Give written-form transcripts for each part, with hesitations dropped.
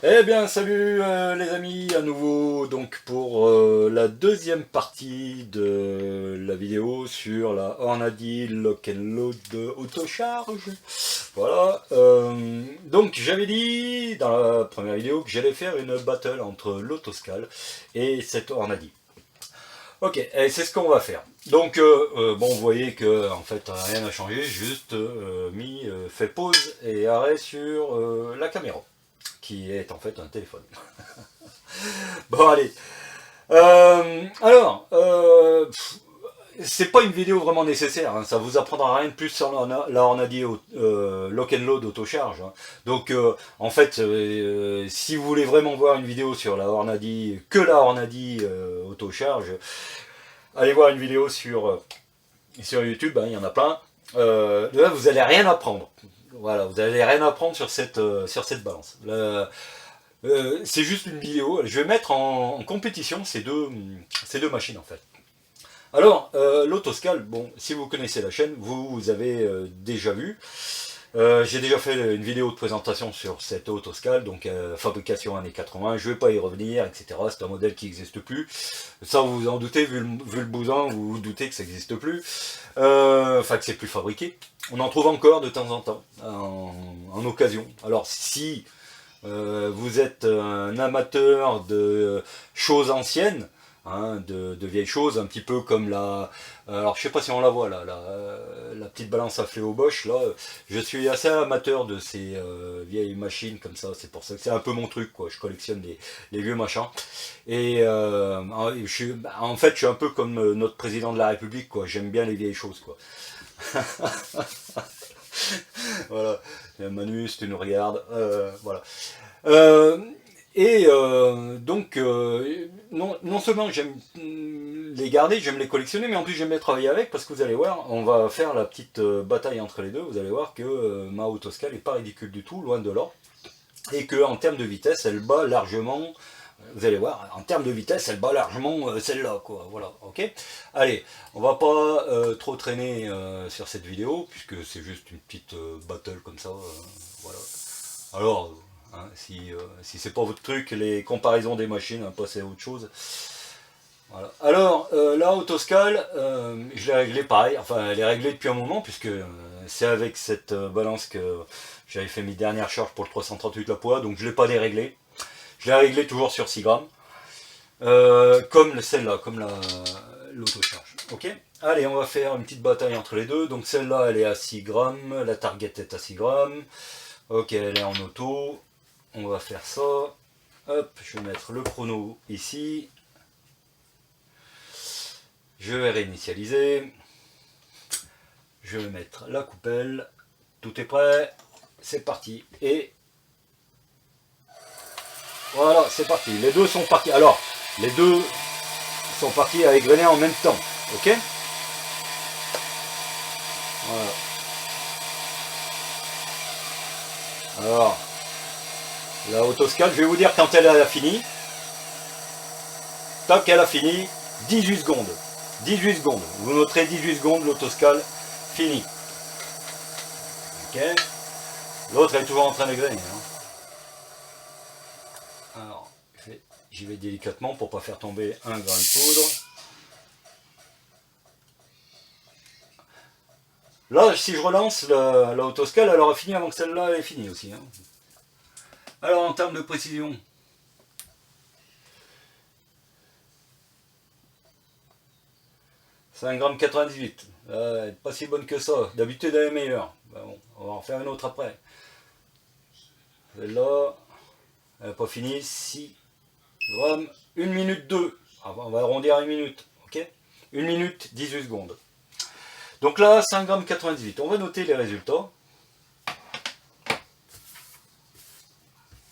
Eh bien, salut les amis, à nouveau donc pour la deuxième partie de la vidéo sur la Hornady Lock and Load de autocharge. Voilà, donc j'avais dit dans la première vidéo que j'allais faire une battle entre l'autoscale et cette Hornady. Ok, et c'est ce qu'on va faire. Donc, bon, vous voyez que en fait rien n'a changé, juste fait pause et arrêt sur la caméra, qui est en fait un téléphone. Bon, allez. C'est pas une vidéo vraiment nécessaire, hein. Ça vous apprendra rien de plus sur la Hornady Lock and Load autocharge, hein. Donc, en fait, si vous voulez vraiment voir une vidéo sur la Hornady, que la Hornady autocharge, allez voir une vidéo sur YouTube, hein, il y en a plein. Là, vous allez rien apprendre. Voilà, vous allez rien apprendre sur cette balance. C'est juste une vidéo. Je vais mettre en compétition ces deux machines en fait. Alors, l'autoscale, bon, si vous connaissez la chaîne, vous avez déjà vu. J'ai déjà fait une vidéo de présentation sur cette autoscale, donc fabrication années 80, je ne vais pas y revenir, etc. C'est un modèle qui n'existe plus. Ça, vous vous en doutez, vu le bousin, vous vous doutez que ça n'existe plus. Enfin, que c'est plus fabriqué. On en trouve encore de temps en temps, en occasion. Alors, si vous êtes un amateur de choses anciennes, hein, de vieilles choses, un petit peu comme la... Alors je sais pas si on la voit là, la petite balance à fléau Bosch, là, je suis assez amateur de ces vieilles machines comme ça, c'est pour ça que c'est un peu mon truc, quoi. Je collectionne les vieux machins. Et en fait, je suis un peu comme notre président de la République, quoi. J'aime bien les vieilles choses, quoi. Voilà. Manu, si tu nous regardes, voilà. Euh, non seulement j'aime les garder, j'aime les collectionner, mais en plus j'aime bien travailler avec parce que vous allez voir, on va faire la petite bataille entre les deux. Vous allez voir que ma autoscale n'est pas ridicule du tout, loin de là, et que en termes de vitesse, elle bat largement. Vous allez voir, en termes de vitesse, elle bat largement celle-là, quoi. Voilà, ok. Allez, on va pas trop traîner sur cette vidéo puisque c'est juste une petite battle comme ça. Voilà. Alors, hein, si c'est pas votre truc, les comparaisons des machines, hein, passez à autre chose. Voilà. Alors, la autoscale, je l'ai réglée pareil, enfin elle est réglée depuis un moment, puisque c'est avec cette balance que j'avais fait mes dernières charges pour le 338 la poids, donc je ne l'ai pas déréglée. Je l'ai réglée toujours sur 6 grammes, comme celle-là, comme l'autocharge. Ok. Allez, on va faire une petite bataille entre les deux. Donc celle-là, elle est à 6 grammes, la target est à 6 grammes. Ok, elle est en auto. On va faire ça. Hop, je vais mettre le chrono ici. Je vais réinitialiser. Je vais mettre la coupelle. Tout est prêt. C'est parti. Et voilà, c'est parti. Les deux sont partis. Alors, les deux sont partis à égrener en même temps. Ok. Voilà. Alors, la autoscale, je vais vous dire quand elle a fini. Tac, elle a fini. 18 secondes. 18 secondes. Vous noterez 18 secondes, l'autoscale fini. Ok. L'autre est toujours en train d'égrener, hein. Alors, j'y vais délicatement pour pas faire tomber un grain de poudre. Là, si je relance la autoscale, elle aura fini avant que celle-là ait fini aussi, hein. Alors, en termes de précision, c'est 1,98 g. Pas si bonne que ça. D'habitude, elle est meilleure. Ben bon, on va en faire une autre après. Celle-là, elle n'a pas fini. 6 grammes. 1 minute 2. Ah, on va arrondir à 1 minute. Ok. 1 minute 18 secondes. Donc là, 5,98 g. On va noter les résultats.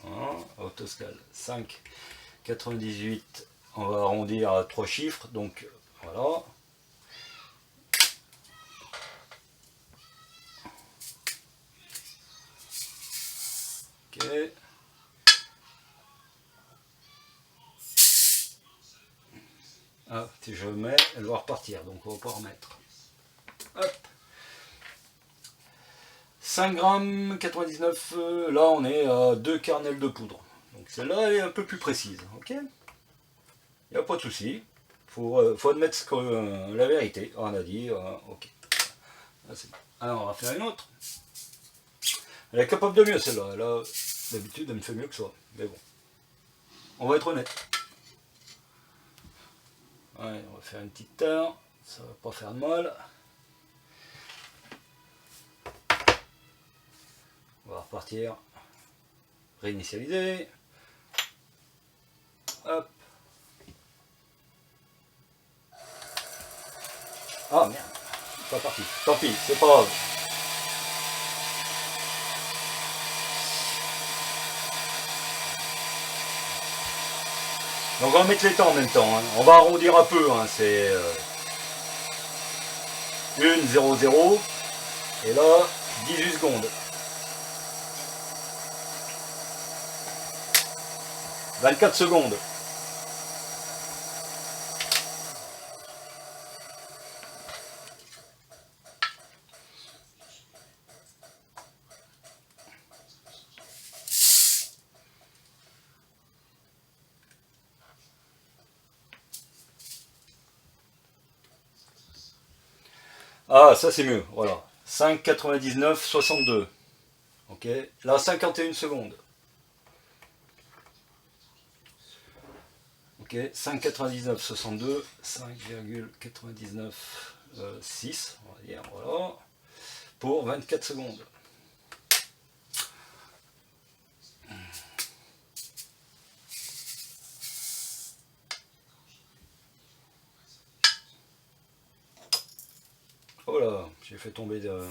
Voilà, autoscale 5,98. On va arrondir à 3 chiffres. Donc voilà. Ok. Ah, si je mets, elle va repartir. Donc on va pas remettre. Hop. 5 grammes 99, là on est à 2 kernels de poudre. Celle-là, elle est un peu plus précise. Ok. Il n'y a pas de souci. Faut admettre ce que, la vérité. On a dit, ok. Là, alors, on va faire une autre. Elle est capable de mieux, celle-là. Là, d'habitude, elle me fait mieux que ça. Mais bon. On va être honnête. Ouais, on va faire une petite heure. Ça va pas faire de mal. On va repartir. Réinitialiser. Hop. Ah merde. C'est pas parti. Tant pis, c'est pas grave. Donc on va mettre les temps en même temps. Hein. On va arrondir un peu. Hein. C'est 1, 0, 0. Et là, 18 secondes. 24 secondes. Ah, ça c'est mieux, voilà. 5,99, 62. Ok, là 51 secondes. Ok, 5,99, 62, 5,99, 6, on va dire, voilà, pour 24 secondes. Oh là, j'ai fait tomber de...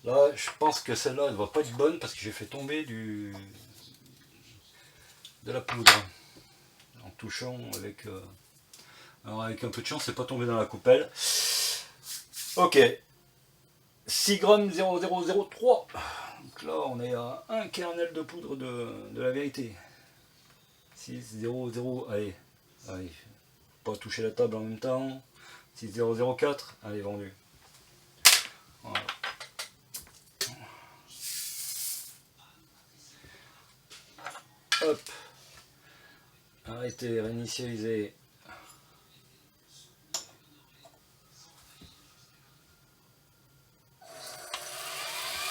Là, je pense que celle-là, elle va pas être bonne parce que j'ai fait tomber de la poudre. En touchant avec... Alors avec un peu de chance, c'est pas tombé dans la coupelle. Ok. 6 grammes 0003. Donc là, on est à un kernel de poudre de la vérité. 6, 0, 0, allez. Allez. Pas toucher la table en même temps. 6, 0, 0, 4. Allez, vendu. Voilà. Hop. Arrêtez, réinitialiser.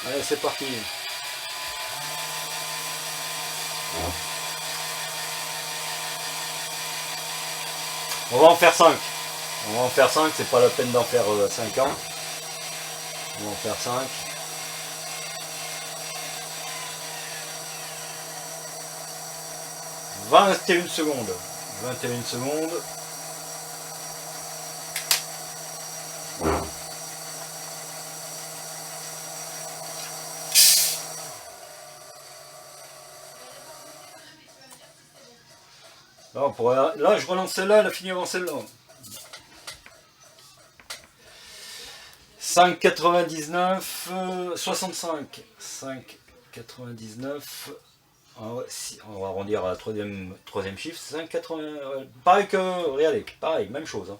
Allez, c'est parti. On va en faire 5. On va en faire 5, c'est pas la peine d'en faire 50. On va en faire 5. « 21 secondes. 21 secondes. Là, je relance celle-là, elle a fini avant celle-là. 5,99, 65. 5,99. On va arrondir à la troisième chiffre. 5,80. Pareil que. Regardez, pareil, même chose. Hein.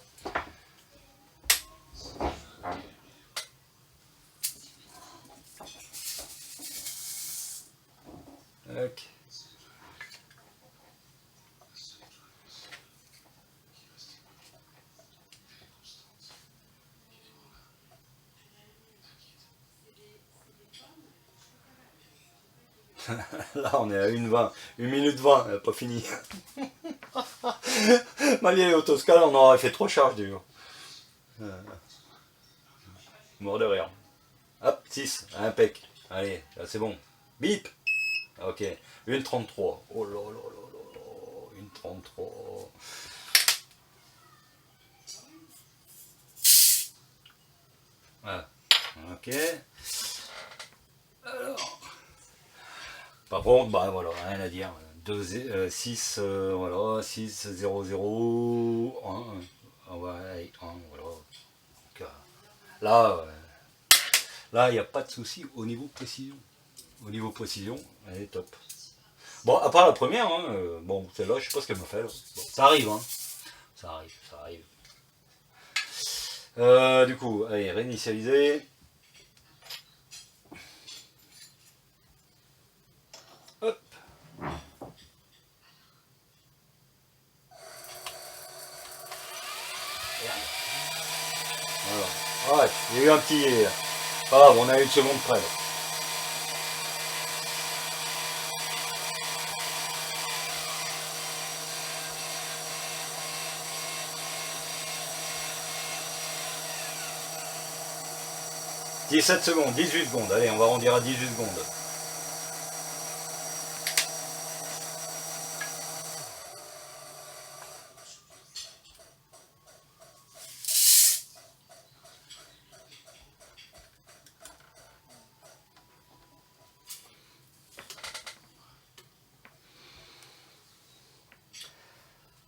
Okay. Là, on est à 1,20. 1 minute 20, elle n'a pas fini. Ma vieille autoscale, on aurait fait trop charge du jour. Mort de rire. Hop, 6, impec. Allez, là c'est bon. Bip. Ok, 1,33. Oh là là là là là. 1,33. Voilà. Ok. Alors. Par contre, bah voilà, rien à dire. 6, voilà, 6, 0, 0, 1. Ouais, 1, voilà. Donc, là, il n'y a pas de souci au niveau précision. Au niveau précision, elle est top. Bon, à part la première, hein, bon, celle-là, je sais pas ce qu'elle m'a fait. Bon, ça arrive, hein. Ça arrive, ça arrive. Du coup, allez, réinitialiser. Hop. eu un petit... Ah, on a une seconde près. 17 secondes, 18 secondes. Allez, on va arrondir à 18 secondes.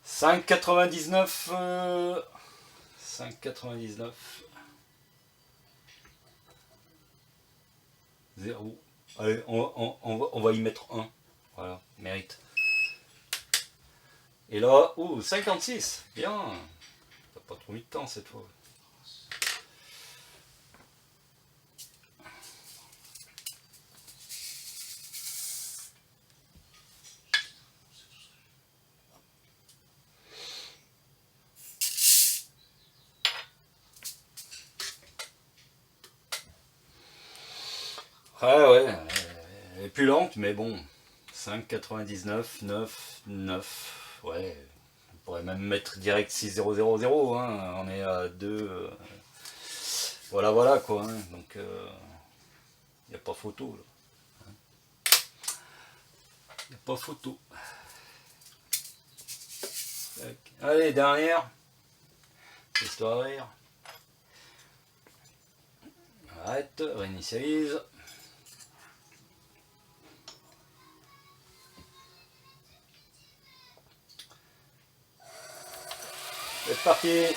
Cinq 99, 5,99. 0. Allez, on va y mettre 1. Voilà, mérite. Et là, 56. Bien. T'as pas trop mis de temps cette fois. Ouais, elle est plus lente, mais bon. 5,99, 9, 9. Ouais, on pourrait même mettre direct 6,000, hein. On est à 2. Voilà quoi. Hein. Donc, il n'y a pas photo. Il n'y a pas photo. Allez, dernière. Histoire de rire. Arrête, réinitialise. C'est parti.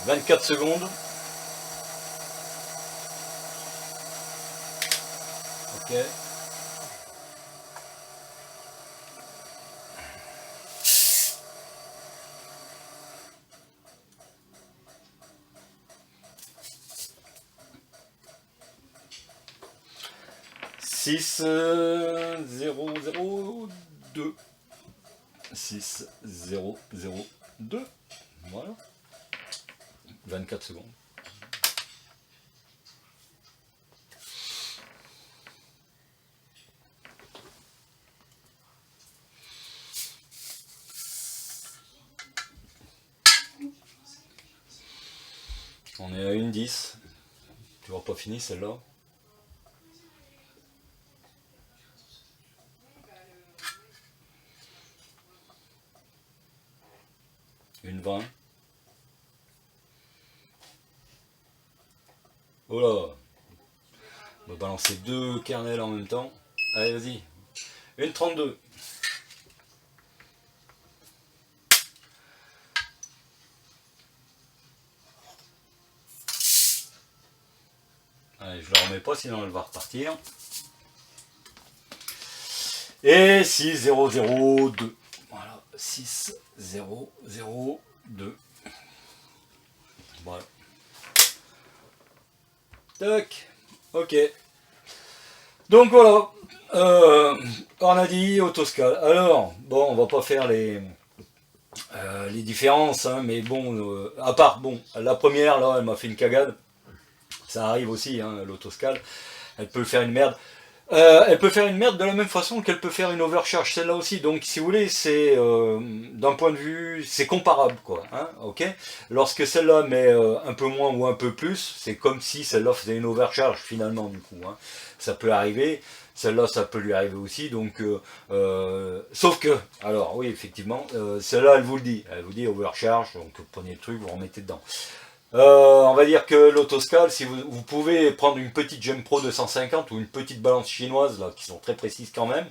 « 24 secondes. Ok. Six 002. 6002. Voilà. 24 secondes. On est à 1,10. Toujours pas fini celle-là. Une 20. Oh là. On va balancer deux kernels en même temps. Allez, vas-y. Une 32. Allez, je la remets pas, sinon elle va repartir. Et 6002. Voilà, 6002. Voilà. Tac. Ok. Donc voilà. On a dit autoscale. Alors, bon, on va pas faire les différences, hein, mais bon, à part, bon, la première, là, elle m'a fait une cagade. Ça arrive aussi, hein, l'autoscale. Elle peut faire une merde. Elle peut faire une merde de la même façon qu'elle peut faire une overcharge, celle-là aussi. Donc, si vous voulez, c'est d'un point de vue, c'est comparable, quoi. Hein, ok. Lorsque celle-là met un peu moins ou un peu plus, c'est comme si celle-là faisait une overcharge finalement, du coup. Hein. Ça peut arriver. Celle-là, ça peut lui arriver aussi. Donc, sauf que, alors, oui, effectivement, celle-là, elle vous le dit. Elle vous dit overcharge. Donc, prenez le truc, vous remettez dedans. On va dire que l'autoscale, si vous pouvez prendre une petite Gem Pro 250 ou une petite balance chinoise, là, qui sont très précises quand même,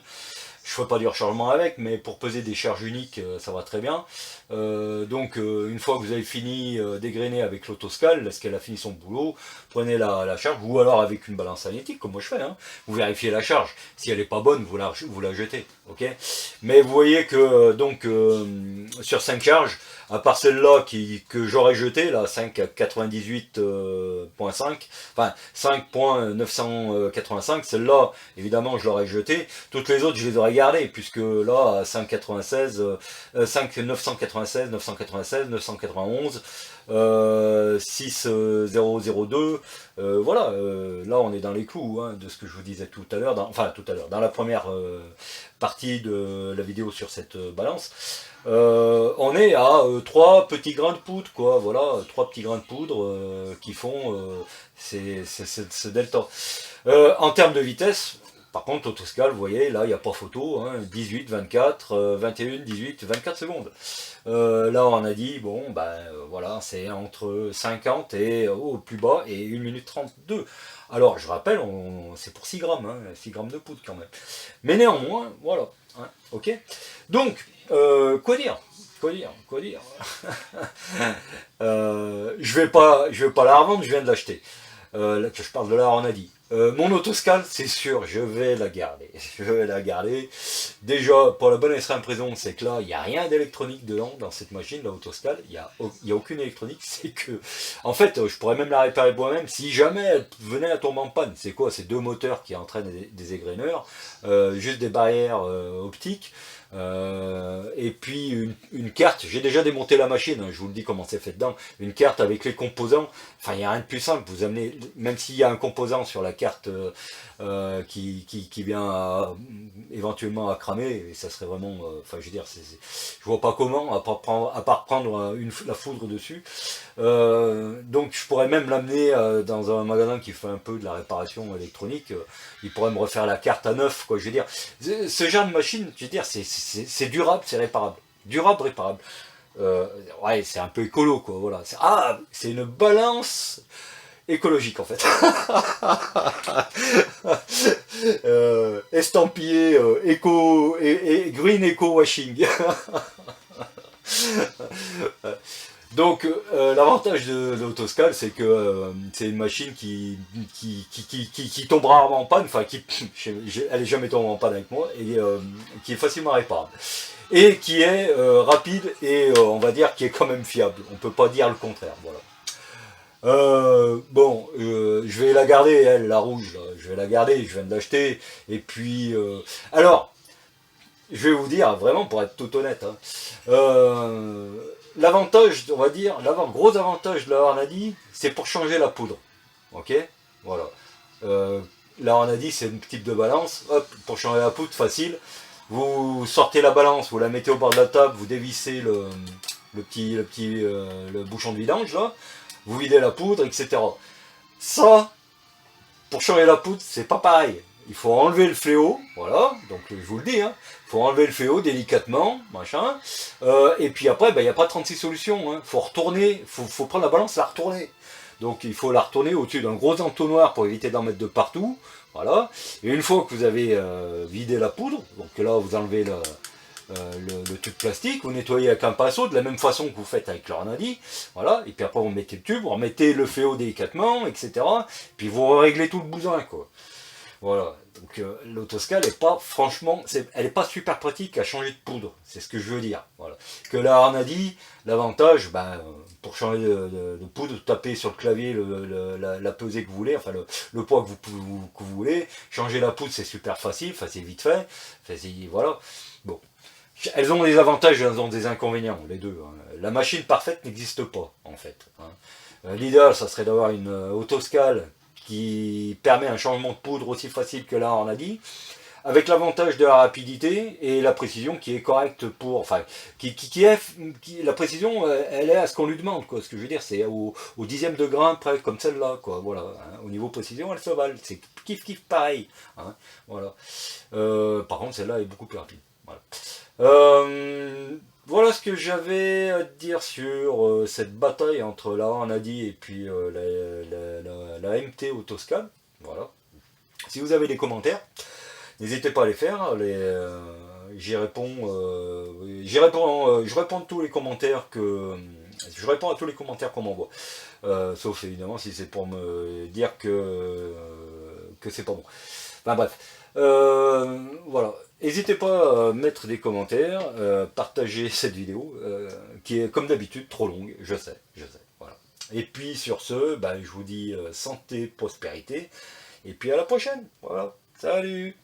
Je ferai pas du rechargement avec, mais pour peser des charges uniques, ça va très bien. Donc une fois que vous avez fini dégrainer avec l'autoscale, est-ce qu'elle a fini son boulot, prenez la charge, ou alors avec une balance magnétique, comme moi je fais, hein. Vous vérifiez la charge. Si elle n'est pas bonne, vous la jetez. Ok. Mais vous voyez que donc sur 5 charges, à part celle-là que j'aurais jetée, la 5,98.5, enfin 5.985, celle-là, évidemment, je l'aurais jetée. Toutes les autres, je les aurais gardées, puisque là, à 5,96, 5,996, 996, 991, 6,002, voilà, là on est dans les clous hein, de ce que je vous disais tout à l'heure, dans la première partie de la vidéo sur cette balance. On est à 3 petits grains de poudre, quoi, voilà, 3 petits grains de poudre qui font ce delta. En termes de vitesse, par contre, autoscale, vous voyez, là, il n'y a pas photo, hein, 18, 24, 21, 18, 24 secondes. Là, on a dit, bon, ben voilà, c'est entre 50 et au plus bas et 1 minute 32. Alors, je rappelle, c'est pour 6 grammes, hein, 6 grammes de poudre quand même. Mais néanmoins, voilà, hein, ok. Donc, quoi dire? Je vais pas la revendre, je viens de l'acheter. Là, je parle de la Hornady. Mon autoscale, c'est sûr, je vais la garder. Je vais la garder. Déjà, pour la bonne et simple raison, c'est que là, il n'y a rien d'électronique dedans, dans cette machine, la autoscale. Il n'y a aucune électronique. C'est que, en fait, je pourrais même la réparer moi-même si jamais elle venait à tomber en panne. C'est quoi? C'est 2 moteurs qui entraînent des égreneurs, juste des barrières optiques. Et puis une carte, j'ai déjà démonté la machine, hein, je vous le dis comment c'est fait dedans, une carte avec les composants, enfin il n'y a rien de plus simple, vous amenez, même s'il y a un composant sur la carte qui vient éventuellement à cramer, et ça serait vraiment, enfin je veux dire, je vois pas comment, à part prendre la foudre dessus, donc je pourrais même l'amener dans un magasin qui fait un peu de la réparation électronique, il pourrait me refaire la carte à neuf, quoi, je veux dire, ce genre de machine, je veux dire, c'est durable, c'est réparable. Durable, réparable. Ouais, c'est un peu écolo, quoi, voilà. C'est une balance écologique, en fait. Estampillé green eco washing. Donc l'avantage de l'autoscale, c'est que c'est une machine qui tombe rarement en panne, enfin elle est jamais tombée en panne avec moi, et qui est facilement réparable. Et qui est rapide et on va dire qui est quand même fiable. On peut pas dire le contraire, voilà. Bon, je vais la garder, elle, la rouge, là. Je vais la garder, je viens de l'acheter. Et puis, alors, je vais vous dire, vraiment, pour être tout honnête, hein, l'avantage, on va dire, gros avantage de la Hornady, c'est pour changer la poudre. Ok. Voilà. La Hornady, c'est une type de balance. Hop, pour changer la poudre, facile. Vous sortez la balance, vous la mettez au bord de la table, vous dévissez le bouchon de vidange, là. Vous videz la poudre, etc. Ça, pour changer la poudre, c'est pas pareil. Il faut enlever le fléau, voilà, donc je vous le dis, hein, il faut enlever le fléau délicatement, machin, et puis après, il n'y a pas 36 solutions, hein, faut retourner, faut prendre la balance et la retourner. Donc il faut la retourner au-dessus d'un gros entonnoir pour éviter d'en mettre de partout, voilà, et une fois que vous avez vidé la poudre, donc là vous enlevez le tube plastique, vous nettoyez avec un pinceau de la même façon que vous faites avec l'Hornady, voilà, et puis après vous mettez le tube, vous remettez le fléau délicatement, etc. Puis vous réglez tout le bousin, quoi. Voilà, donc l'autoscale est pas, franchement, elle n'est pas super pratique à changer de poudre, c'est ce que je veux dire. Voilà. Que la Hornady, l'avantage, pour changer de poudre, tapez sur le clavier la pesée que vous voulez, enfin le poids que vous voulez, changer la poudre c'est super facile, enfin c'est vite fait, voilà. Bon. Elles ont des avantages et elles ont des inconvénients, les deux. Hein. La machine parfaite n'existe pas, en fait. Hein. L'idéal, ça serait d'avoir une autoscale qui permet un changement de poudre aussi facile que là, on a dit, avec l'avantage de la rapidité et la précision qui est correcte pour... Enfin, la précision, elle est à ce qu'on lui demande, quoi. Ce que je veux dire, c'est au dixième de grain, près, comme celle-là, quoi. Voilà. Hein. Au niveau précision, elle se valent. C'est kiff pareil. Hein. Voilà. Par contre, celle-là est beaucoup plus rapide. Voilà. Voilà ce que j'avais à dire sur cette bataille entre la Hornady et puis la MT Autoscale. Voilà. Si vous avez des commentaires, N'hésitez pas à les faire. J'y réponds, je réponds à tous les commentaires je réponds à tous les commentaires qu'on m'envoie. Sauf évidemment si c'est pour me dire que c'est pas bon. Enfin bref. Voilà. N'hésitez pas à mettre des commentaires, partager cette vidéo, qui est comme d'habitude trop longue, je sais. Voilà. Et puis sur ce, je vous dis santé, prospérité, et puis à la prochaine. Voilà. Salut!